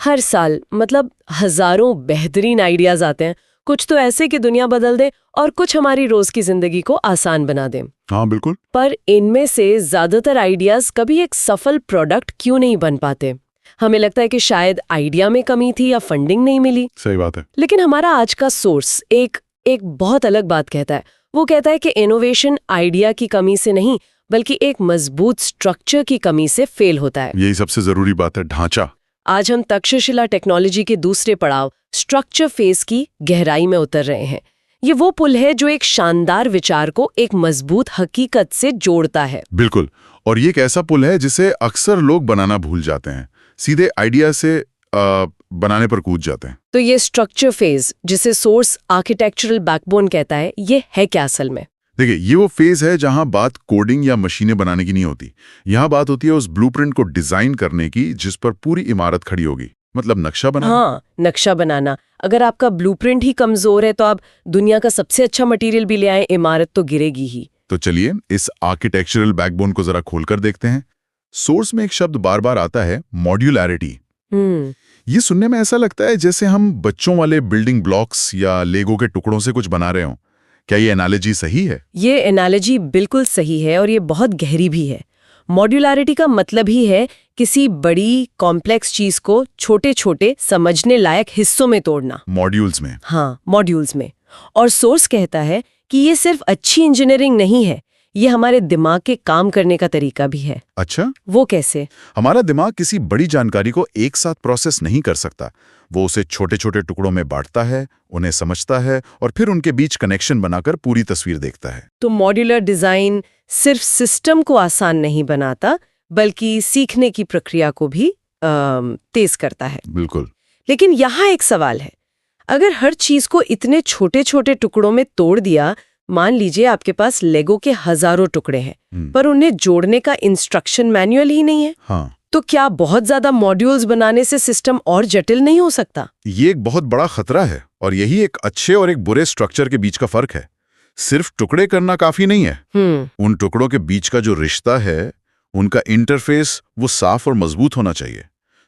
हर साल मतलब हजारों बेहतरीन आइडियाज आते हैं, कुछ तो ऐसे कि दुनिया बदल दे और कुछ हमारी रोज की जिंदगी को आसान बना दे। हाँ बिल्कुल। पर इनमें से ज्यादातर आइडियाज कभी एक सफल प्रोडक्ट क्यों नहीं बन पाते? हमें लगता है कि शायद आइडिया में कमी थी या फंडिंग नहीं मिली। सही बात है। लेकिन हमारा आज का सोर्स एक बहुत अलग बात कहता है। वो कहता है कि इनोवेशन आइडिया की कमी से नहीं, बल्कि एक मजबूत स्ट्रक्चर की कमी से फेल होता है। यही सबसे जरूरी बात है, ढांचा। आज हम तक्षशिला टेक्नोलॉजी के दूसरे पड़ाव स्ट्रक्चर फेज की गहराई में उतर रहे हैं। ये वो पुल है जो एक शानदार विचार को एक मजबूत हकीकत से जोड़ता है। बिल्कुल। और ये एक ऐसा पुल है जिसे अक्सर लोग बनाना भूल जाते हैं, सीधे आइडिया से बनाने पर कूद जाते हैं। तो ये स्ट्रक्चर फेज, जिसे सोर्स आर्किटेक्चरल बैकबोन कहता है, ये है क्या असल में? देखिए, ये वो फेज है जहां बात कोडिंग या मशीनें बनाने की नहीं होती। यहाँ बात होती है उस ब्लूप्रिंट को डिजाइन करने की जिस पर पूरी इमारत खड़ी होगी, मतलब नक्शा बनाना। हाँ, नक्शा बनाना। अगर आपका ब्लूप्रिंट ही कमजोर है तो आप दुनिया का सबसे अच्छा मटेरियल भी ले आए, इमारत तो गिरेगी ही। तो चलिए इस आर्किटेक्चरल बैकबोन को जरा खोलकर देखते हैं। सोर्स में एक शब्द बार बार आता है, मॉड्यूलैरिटी। ये सुनने में ऐसा लगता है जैसे हम बच्चों वाले बिल्डिंग ब्लॉक्स या लेगो के टुकड़ों से कुछ बना रहे हों। क्या ये एनालॉजी सही है? ये एनालॉजी बिल्कुल सही है और ये बहुत गहरी भी है। मॉड्यूलैरिटी का मतलब ही है किसी बड़ी कॉम्प्लेक्स चीज को छोटे छोटे समझने लायक हिस्सों में तोड़ना। मॉड्यूल्स में? हाँ, मॉड्यूल्स में। और सोर्स कहता है कि ये सिर्फ अच्छी इंजीनियरिंग नहीं है, ये हमारे दिमाग के काम करने का तरीका भी है। अच्छा, वो कैसे? हमारा दिमाग किसी बड़ी जानकारी को एक साथ प्रोसेस नहीं कर सकता। वो उसे छोटे छोटे टुकड़ों में बांटता है, उन्हें समझता है और फिर उनके बीच कनेक्शन बनाकर पूरी तस्वीर देखता है। तो मॉड्यूलर डिजाइन सिर्फ सिस्टम को आसान नहीं बनाता, बल्कि सीखने की प्रक्रिया को भी तेज करता है। बिल्कुल। लेकिन यहाँ एक सवाल है, अगर हर चीज को इतने छोटे छोटे टुकड़ों में तोड़ दिया, मान लीजिए आपके पास लेगो के हजारों टुकड़े हैं, पर उन्हें जोड़ने का इंस्ट्रक्शन मैनुअल ही नहीं है। हाँ। तो क्या बहुत ज्यादा मॉड्यूल्स बनाने से सिस्टम और जटिल नहीं हो सकता? ये एक बहुत बड़ा खतरा है और यही एक अच्छे और एक बुरे स्ट्रक्चर के बीच का फर्क है। सिर्फ टुकड़े करना काफी नहीं है। उन टुकड़ों के बीच का जो रिश्ता है, उनका इंटरफेस, वो साफ और मजबूत होना चाहिए।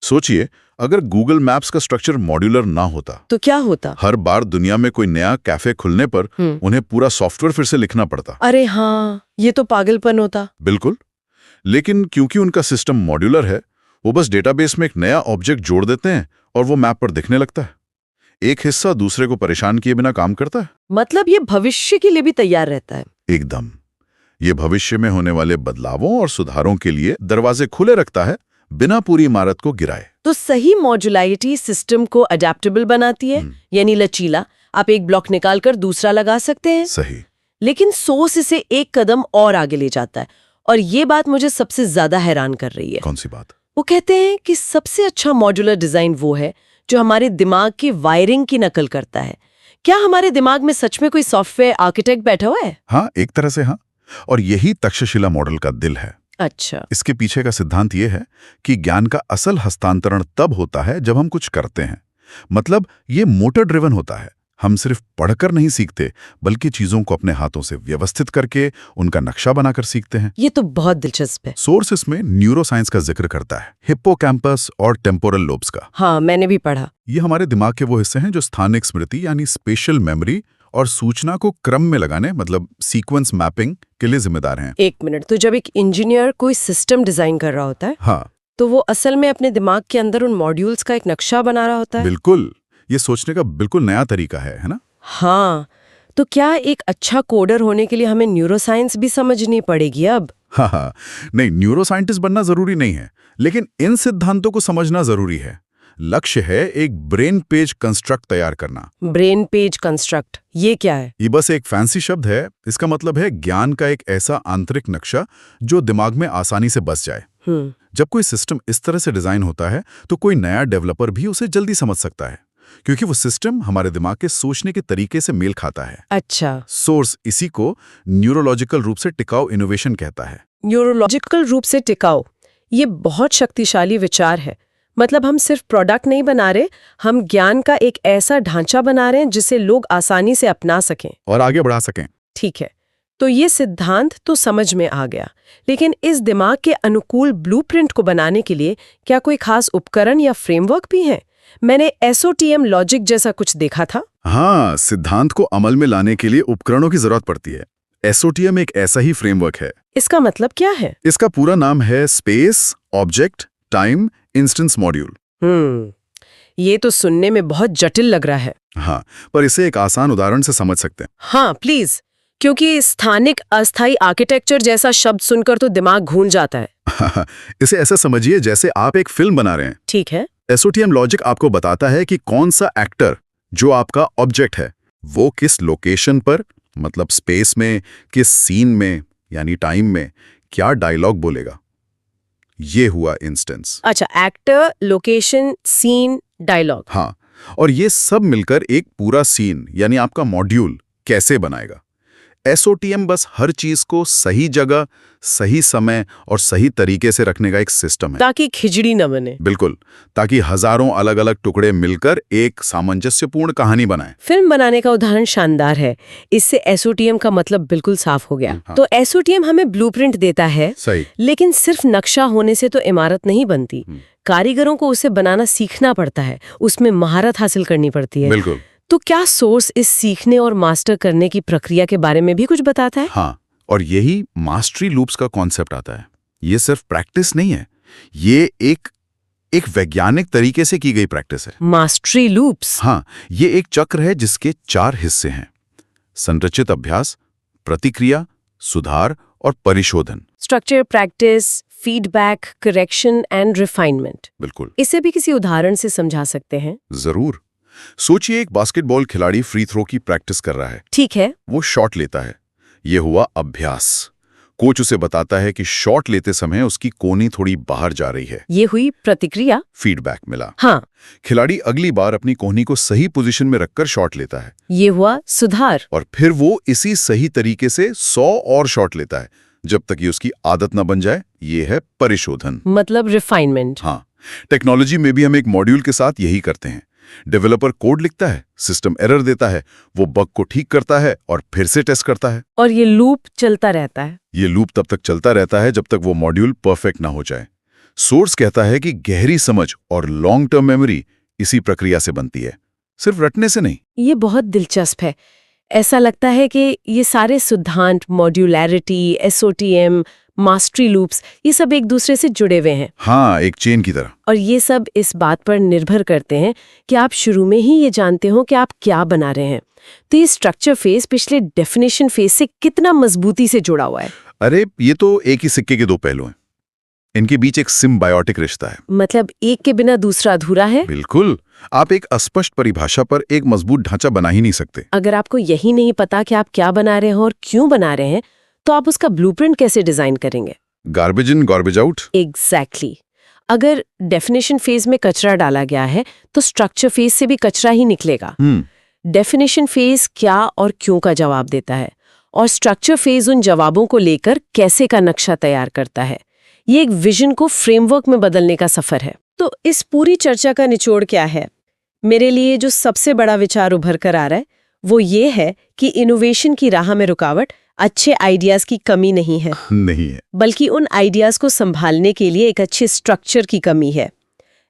सोचिए, अगर गूगल मैप्स का स्ट्रक्चर मॉड्यूलर ना होता तो क्या होता? हर बार दुनिया में कोई नया कैफे खुलने पर उन्हें पूरा सॉफ्टवेयर फिर से लिखना पड़ता। अरे हाँ, ये तो पागलपन होता। बिल्कुल। लेकिन क्योंकि उनका सिस्टम मॉड्यूलर है, वो बस डेटाबेस में एक नया ऑब्जेक्ट जोड़ देते हैं और वो मैप पर दिखने लगता है। एक हिस्सा दूसरे को परेशान किए बिना काम करता है। मतलब ये भविष्य के लिए भी तैयार रहता है। एकदम। ये भविष्य में होने वाले बदलावों और सुधारों के लिए दरवाजे खुले रखता है, बिना पूरी इमारत को गिराए। तो सही मॉड्यूलैरिटी सिस्टम को अडेप्टेबल बनाती है, यानी लचीला। आप एक ब्लॉक निकालकर दूसरा लगा सकते हैं। सही। लेकिन सोर्स इसे एक कदम और आगे ले जाता है, और ये बात मुझे सबसे ज्यादा हैरान कर रही है। कौन सी बात? वो कहते हैं कि सबसे अच्छा मॉड्यूलर डिजाइन वो है जो हमारे दिमाग की वायरिंग की नकल करता है। क्या हमारे दिमाग में सच में कोई सॉफ्टवेयर आर्किटेक्ट बैठा हुआ है? हाँ, एक तरह से हाँ। और यही तक्षशिला मॉडल का दिल है। अच्छा। इसके पीछे का सिद्धांत यह है कि ज्ञान का असल हस्तांतरण तब होता है जब हम कुछ करते हैं। मतलब ये मोटर ड्रिवन होता है। हम सिर्फ पढ़कर नहीं सीखते, बल्कि चीजों को अपने हाथों से व्यवस्थित करके उनका नक्शा बनाकर सीखते हैं। ये तो बहुत दिलचस्प है। सोर्स इसमें न्यूरोसाइंस का जिक्र करता है, हिप्पोकैम्पस और टेम्पोरल लोब्स का। हाँ, मैंने भी पढ़ा। ये हमारे दिमाग के वो हिस्से हैं जो स्थानिक स्मृति यानी स्पेशल मेमोरी और सूचना को क्रम में लगाने, मतलब सीक्वेंस मैपिंग के लिए जिम्मेदार हैं। एक मिनट, तो जब एक इंजीनियर कोई सिस्टम डिजाइन कर रहा होता है, हाँ, तो वो असल में अपने दिमाग के अंदर उन मॉड्यूल्स का एक नक्शा बना रहा होता है। बिल्कुल। ये सोचने का बिल्कुल नया तरीका है ना? हाँ, तो क्या एक अच्छा कोडर होने के लिए हमें न्यूरोसाइंस भी समझनी पड़ेगी अब? हाँ, नहीं, न्यूरोसाइंटिस्ट बनना जरूरी नहीं है, लेकिन इन सिद्धांतों को समझना जरूरी है। लक्ष्य है एक ब्रेन पेज कंस्ट्रक्ट तैयार करना। ब्रेन पेज कंस्ट्रक्ट, ये क्या है? ये बस एक फैंसी शब्द है। इसका मतलब है ज्ञान का एक ऐसा आंतरिक नक्शा जो दिमाग में आसानी से बस जाए। जब कोई सिस्टम इस तरह से डिजाइन होता है तो कोई नया डेवलपर भी उसे जल्दी समझ सकता है, क्योंकि वो सिस्टम हमारे दिमाग के सोचने के तरीके से मेल खाता है। अच्छा। सोर्स इसी को न्यूरोलॉजिकल रूप से टिकाऊ इनोवेशन कहता है। न्यूरोलॉजिकल रूप से टिकाऊ, ये बहुत शक्तिशाली विचार है। मतलब हम सिर्फ प्रोडक्ट नहीं बना रहे, हम ज्ञान का एक ऐसा ढांचा बना रहे हैं जिसे लोग आसानी से अपना सकें और आगे बढ़ा सकें। ठीक है, तो ये सिद्धांत तो समझ में आ गया, लेकिन इस दिमाग के अनुकूल ब्लूप्रिंट को बनाने के लिए क्या कोई खास उपकरण या फ्रेमवर्क भी है? मैंने SOTM लॉजिक जैसा कुछ देखा था। हाँ, सिद्धांत को अमल में लाने के लिए उपकरणों की जरूरत पड़ती है। SOTM एक ऐसा ही फ्रेमवर्क है। इसका मतलब क्या है? इसका पूरा नाम है space, object, time, instance module. ये तो सुनने में बहुत जटिल लग रहा है। हाँ, पर इसे एक आसान उदाहरण से समझ सकते हैं। हाँ प्लीज, क्योंकि स्थानिक अस्थायी आर्किटेक्चर जैसा शब्द सुनकर तो दिमाग घूम जाता है। इसे ऐसा समझिए जैसे आप एक फिल्म बना रहे हैं। ठीक है। SOTM लॉजिक आपको बताता है कि कौन सा एक्टर, जो आपका ऑब्जेक्ट है, वो किस लोकेशन पर, मतलब स्पेस में, किस सीन में यानी टाइम में क्या डायलॉग बोलेगा। ये हुआ इंस्टेंस। अच्छा, एक्टर, लोकेशन, सीन, डायलॉग। हाँ, और ये सब मिलकर एक पूरा सीन यानी आपका मॉड्यूल कैसे बनाएगा। SOTM बस हर चीज को सही जगह, सही समय और सही तरीके से रखने का एक सिस्टम है, ताकि खिचड़ी न बने। बिल्कुल, ताकि हजारों अलग अलग टुकड़े मिलकर एक सामंजस्यपूर्ण कहानी बनाएं। फिल्म बनाने का उदाहरण शानदार है। इससे SOTM का मतलब बिल्कुल साफ हो गया। हाँ। तो SOTM हमें ब्लूप्रिंट देता है, सही। लेकिन सिर्फ नक्शा होने से तो इमारत नहीं बनती। कारीगरों को उसे बनाना सीखना पड़ता है, उसमें महारत हासिल करनी पड़ती है। बिल्कुल। तो क्या सोर्स इस सीखने और मास्टर करने की प्रक्रिया के बारे में भी कुछ बताता है? हाँ, और यही मास्टरी लूप्स का कॉन्सेप्ट आता है। ये सिर्फ प्रैक्टिस नहीं है, ये एक वैज्ञानिक तरीके से की गई प्रैक्टिस है। Mastery loops? हाँ, ये एक चक्र है जिसके 4 हिस्से हैं: संरचित अभ्यास, प्रतिक्रिया, सुधार और परिशोधन। Structure, practice, feedback, correction and refinement. बिल्कुल। इसे भी किसी उदाहरण से समझा सकते हैं? जरूर। सोचिए एक बास्केटबॉल खिलाड़ी फ्री थ्रो की प्रैक्टिस कर रहा है। ठीक है। वो शॉट लेता है। ये हुआ अभ्यास। कोच उसे बताता है कि शॉट लेते समय उसकी कोनी थोड़ी बाहर जा रही है। ये हुई प्रतिक्रिया। फीडबैक मिला। हाँ। खिलाड़ी अगली बार अपनी कोहनी को सही पोजीशन में रखकर शॉट लेता है। ये हुआ सुधार। और फिर वो इसी सही तरीके से 100 और शॉट लेता है जब तक ये उसकी आदत न बन जाए। ये है परिशोधन, मतलब रिफाइनमेंट। हाँ, टेक्नोलॉजी में भी हम एक मॉड्यूल के साथ यही करते हैं। डेवलपर कोड लिखता है, सिस्टम एरर देता है, वो बग को ठीक करता है और फिर से टेस्ट करता है। और ये लूप चलता रहता है। ये लूप तब तक चलता रहता है जब तक वो मॉड्यूल परफेक्ट ना हो जाए। सोर्स कहता है कि गहरी समझ और लॉन्ग टर्म मेमोरी इसी प्रक्रिया से बनती है, सिर्फ रटने से नहीं। ये बहुत दिलचस्प है। ऐसा लगता है कि ये सारे सिद्धांत, मॉड्यूलैरिटी, SOTM, मास्टरी लूप्स, ये सब एक दूसरे से जुड़े हुए हैं। हाँ, एक चेन की तरह। और ये सब इस बात पर निर्भर करते हैं कि आप शुरू में ही ये जानते हो कि आप क्या बना रहे हैं। तो ये स्ट्रक्चर फेज पिछले डेफिनेशन फेज से कितना मजबूती से जुड़ा हुआ है। अरे, ये तो एक ही सिक्के के 2 पहलू हैं। इनके बीच एक सिम्बायोटिक रिश्ता है। मतलब एक के बिना दूसरा अधूरा है। बिल्कुल। आप एक अस्पष्ट परिभाषा पर एक मजबूत ढांचा बना ही नहीं सकते। अगर आपको यही नहीं पता कि आप क्या बना रहे हैं और क्यों बना रहे हैं, तो आप उसका ब्लूप्रिंट कैसे डिजाइन करेंगे? Garbage in garbage out. Exactly. अगर डेफिनेशन फेज में कचरा डाला गया है तो स्ट्रक्चर फेज से भी कचरा ही निकलेगा। डेफिनेशन फेज क्या और क्यों का जवाब देता है, और स्ट्रक्चर फेज उन जवाबों को लेकर कैसे का नक्शा तैयार करता है। ये एक विजन को फ्रेमवर्क में बदलने का सफर है। तो इस पूरी चर्चा का निचोड़ क्या है? मेरे लिए जो सबसे बड़ा विचार उभर कर आ रहा है वो ये है कि इनोवेशन की राह में रुकावट अच्छे आइडियाज की कमी नहीं है, बल्कि उन आइडियाज को संभालने के लिए एक अच्छे स्ट्रक्चर की कमी है।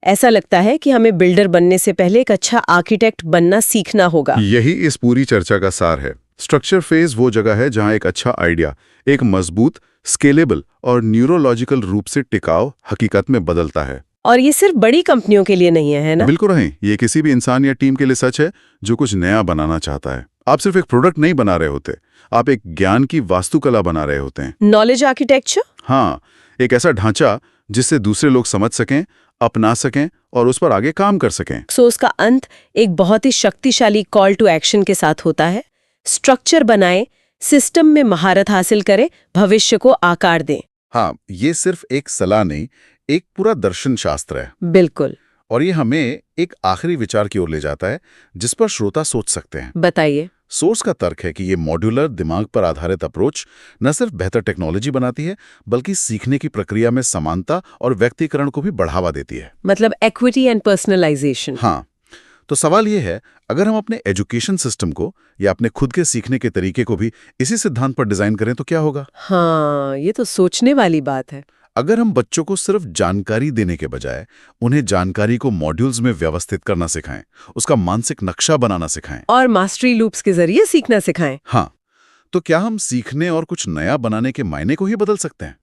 ऐसा लगता है कि हमें बिल्डर बनने से पहले एक अच्छा आर्किटेक्ट बनना सीखना होगा। यही इस पूरी चर्चा का सार है। स्ट्रक्चर फेज वो जगह है जहां एक अच्छा आइडिया एक मजबूत, स्केलेबल और न्यूरोलॉजिकल रूप से टिकाऊ हकीकत में बदलता है। और ये सिर्फ बड़ी कंपनियों के लिए नहीं है ना? बिल्कुल नहीं। ये किसी भी इंसान या टीम के लिए सच है जो कुछ नया बनाना चाहता है। आप सिर्फ एक प्रोडक्ट नहीं बना रहे होते, आप एक ज्ञान की वास्तुकला बना रहे होते हैं। Knowledge architecture. हाँ, एक ऐसा ढांचा जिससे दूसरे लोग समझ सकें, अपना सकें और उस पर आगे काम कर सकें। सो उसका अंत एक बहुत ही शक्तिशाली कॉल टू एक्शन के साथ होता है। स्ट्रक्चर बनाएं, सिस्टम में महारत हासिल करें, भविष्य को आकार दें। हाँ, ये सिर्फ एक सलाह नहीं, एक पूरा दर्शन शास्त्र है। बिल्कुल। और ये हमें एक आखिरी विचार की ओर ले जाता है जिस पर श्रोता सोच सकते हैं। बताइए। सोर्स का तर्क है कि ये मॉड्यूलर दिमाग पर आधारित अप्रोच न सिर्फ बेहतर टेक्नोलॉजी बनाती है, बल्कि सीखने की प्रक्रिया में समानता और व्यक्तिकरण को भी बढ़ावा देती है। मतलब इक्विटी एंड पर्सनलाइजेशन। हाँ, तो सवाल ये है, अगर हम अपने एजुकेशन सिस्टम को या अपने खुद के सीखने के तरीके को भी इसी सिद्धांत पर डिजाइन करें तो क्या होगा? हाँ, ये तो सोचने वाली बात है। अगर हम बच्चों को सिर्फ जानकारी देने के बजाय उन्हें जानकारी को मॉड्यूल्स में व्यवस्थित करना सिखाएं, उसका मानसिक नक्शा बनाना सिखाएं और मास्टरी लूप्स के जरिए सीखना सिखाएं। हाँ, तो क्या हम सीखने और कुछ नया बनाने के मायने को ही बदल सकते हैं?